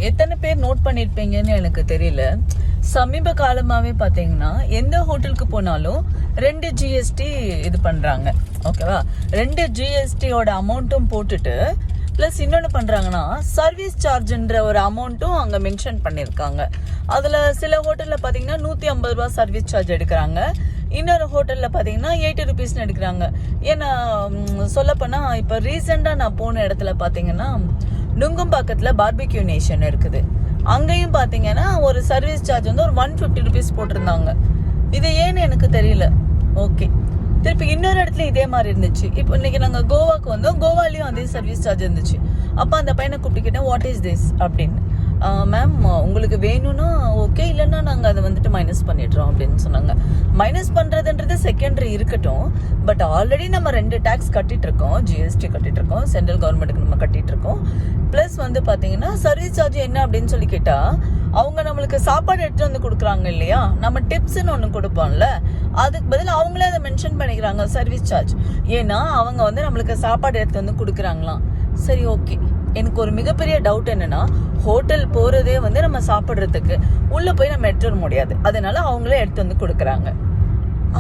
எத்தனை பேர் நோட் பண்ணிருப்பீங்கன்னு எனக்கு தெரியல. சமீப காலமாவே பாத்தீங்கன்னா எந்த ஹோட்டலுக்கு போனாலும் 2 GST இது பண்றாங்க. ஓகேவா? 2 GSTயோட அமௌண்ட்டும் போட்டுட்டு பிளஸ் இன்னொன்னு பண்றாங்கன்னா சர்வீஸ் சார்ஜ்ன்ற ஒரு அமௌண்ட்டும் அங்க மென்ஷன் பண்ணிருக்காங்க. அதுல சில ஹோட்டல்ல பாத்தீங்கன்னா 150 ரூபாய் சர்வீஸ் சார்ஜ் எடுக்கிறாங்க. இன்னொரு ஹோட்டல்ல பாத்தீங்கன்னா 80 ருபீஸ்னு எடுக்கிறாங்க. ஏன்னா சொல்லப்போனா இப்ப ரீசெண்டா நான் போன இடத்துல பாத்தீங்கன்னா நுங்கம்பாக்கத்துல பார்பிக்யூ நேஷன் இருக்குது. அங்கேயும் பாத்தீங்கன்னா ஒரு சர்வீஸ் சார்ஜ் வந்து ஒரு 150 ருபீஸ் போட்டிருந்தாங்க. இது ஏன்னு எனக்கு தெரியல. ஓகே, திருப்பி இன்னொரு இடத்துல இதே மாதிரி இருந்துச்சு. இப்போ இன்னைக்கு நாங்கள் கோவாக்கு வந்தோம். கோவாலையும் அதே சர்வீஸ் சார்ஜ் இருந்துச்சு. அப்போ அந்த பையனை கூப்பிட்டுக்கிட்டேன், வாட் இஸ் திஸ் அப்படின்னு. மேம் உங்களுக்கு வேணும்னா ஓகே, இல்லைன்னா நாங்கள் அதை வந்துட்டு மைனஸ் பண்ணிடுறோம் அப்படின்னு சொன்னாங்க. மைனஸ் பண்ணுறதுன்றது செகண்டரி இருக்கட்டும், பட் ஆல்ரெடி நம்ம 2 டேக்ஸ் கட்டிட்டு இருக்கோம். GST கட்டிட்டு இருக்கோம், சென்ட்ரல் கவர்மெண்ட்டுக்கு நம்ம கட்டிட்டு இருக்கோம். ப்ளஸ் வந்து பார்த்தீங்கன்னா சர்வீஸ் சார்ஜ் என்ன அப்படின்னு சொல்லி கேட்டால் அவங்க நம்மளுக்கு சாப்பாடு எடுத்து வந்து கொடுக்குறாங்க இல்லையா, நம்ம டிப்ஸ்ன்னு ஒன்று கொடுப்போம்ல, அதுக்கு பதில் அவங்களே அதை மென்ஷன் பண்ணிக்கிறாங்க சர்வீஸ் சார்ஜ். ஏன்னா அவங்க வந்து நம்மளுக்கு சாப்பாடு எடுத்து வந்து கொடுக்குறாங்களாம். சரி, ஓகே. எனக்கு ஒரு மிகப்பெரிய டவுட் என்னன்னா, ஹோட்டல் போறதே வந்து நம்ம சாப்பிட்றதுக்கு, உள்ள போய் நம்ம எடுத்து வர முடியாது. அதனால அவங்களே எடுத்து வந்து கொடுக்குறாங்க.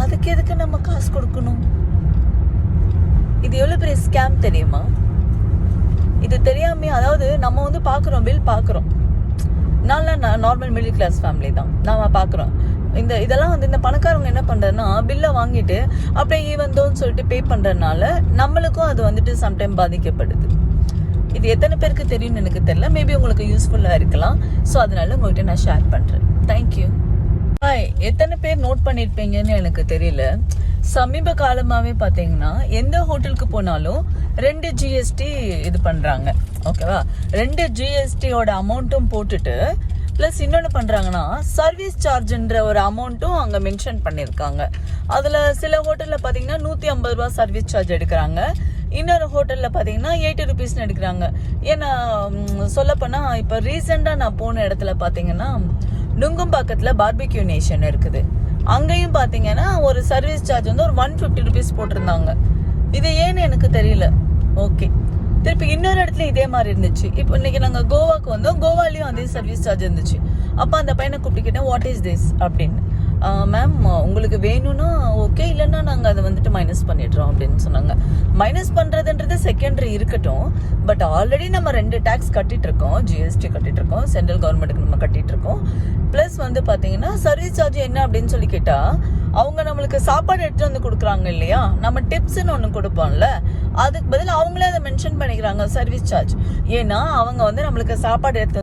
அதுக்கு எதுக்கு நம்ம காசு கொடுக்கணும்? இது எவ்வளவு பெரிய ஸ்கேம் தெரியுமா? இது தெரியாமே, அதாவது நம்ம வந்து பாக்குறோம், பில் பாக்குறோம். நான் நார்மல் மிடில் கிளாஸ் ஃபேமிலி தான், நாம பாக்குறோம். இதெல்லாம் வந்து இந்த பணக்காரங்க என்ன பண்றதுன்னா, பில்லை வாங்கிட்டு அப்படியே ஈவந்தோன்னு சொல்லிட்டு பே பண்றதுனால நம்மளுக்கும் அது வந்துட்டு சம்டைம் பாதிக்கப்படுது. இது எத்தனை பேருக்கு தெரியும்னு எனக்கு தெரியல. மேபி உங்களுக்கு யூஸ்ஃபுல்லா இருக்கலாம். ஸோ அதனால உங்கள்கிட்ட நான் ஷேர் பண்றேன். தேங்க்யூ. ஹாய், எத்தனை பேர் நோட் பண்ணிருப்பீங்கன்னு எனக்கு தெரியல. சமீப காலமாவே பாத்தீங்கன்னா எந்த ஹோட்டலுக்கு போனாலும் 2 GST இது பண்றாங்க. ஓகேவா? 2 GSTயோட அமௌண்ட்டும் போட்டுட்டு பிளஸ் இன்னொன்னு பண்றாங்கன்னா சர்வீஸ் சார்ஜ்ன்ற ஒரு அமௌண்ட்டும் அங்க மென்ஷன் பண்ணிருக்காங்க. அதுல சில ஹோட்டல்ல பாத்தீங்கன்னா 150 ரூபாய் சர்வீஸ் சார்ஜ் எடுக்கிறாங்க. இன்னொரு ஹோட்டல்ல பாத்தீங்கன்னா 80 ருபீஸ்னு எடுக்கிறாங்க. ஏன்னா சொல்லப்போனா இப்ப ரீசெண்டா நான் போன இடத்துல பாத்தீங்கன்னா நுங்கம்பாக்கத்துல பார்பிக்யூ நேஷன் இருக்குது. அங்கேயும் பாத்தீங்கன்னா ஒரு சர்வீஸ் சார்ஜ் வந்து ஒரு 150 ருபீஸ் போட்டிருந்தாங்க. இது ஏன்னு எனக்கு தெரியல. ஓகே, திருப்பி இன்னொரு இடத்துல இதே மாதிரி இருந்துச்சு. இப்போ இன்னைக்கு நாங்கள் கோவாக்கு வந்தோம். கோவாலையும் அதே சர்வீஸ் சார்ஜ் இருந்துச்சு. அப்போ அந்த பையனை கூப்பிட்டுக்கிட்டேன், வாட் இஸ் திஸ் அப்படின்னு. மேம் உங்களுக்கு வேணும்னா ஓகே, இல்லைன்னா நாங்கள் அதை வந்துட்டு மைனஸ் பண்ணிடுறோம் அப்படின்னு சொன்னாங்க. மைனஸ் பண்ணுறதுன்றது செகண்டரி இருக்கட்டும், பட் ஆல்ரெடி நம்ம 2 டேக்ஸ் கட்டிட்டு இருக்கோம். GST கட்டிட்டு இருக்கோம், சென்ட்ரல் கவர்மெண்ட்டுக்கு நம்ம கட்டிட்டு இருக்கோம். ப்ளஸ் வந்து பார்த்தீங்கன்னா சர்வீஸ் சார்ஜ் என்ன அப்படின்னு சொல்லி கேட்டால் அவங்க நம்மளுக்கு சாப்பாடு எடுத்து வந்து கொடுக்குறாங்க இல்லையா, நம்ம டிப்ஸ்ன்னு ஒன்று கொடுப்போம்ல, அதுக்கு பதில் அவங்களே அதை மென்ஷன் பண்ணிக்கிறாங்க சர்வீஸ் சார்ஜ். ஏன்னா அவங்க வந்து நம்மளுக்கு சாப்பாடு எடுத்து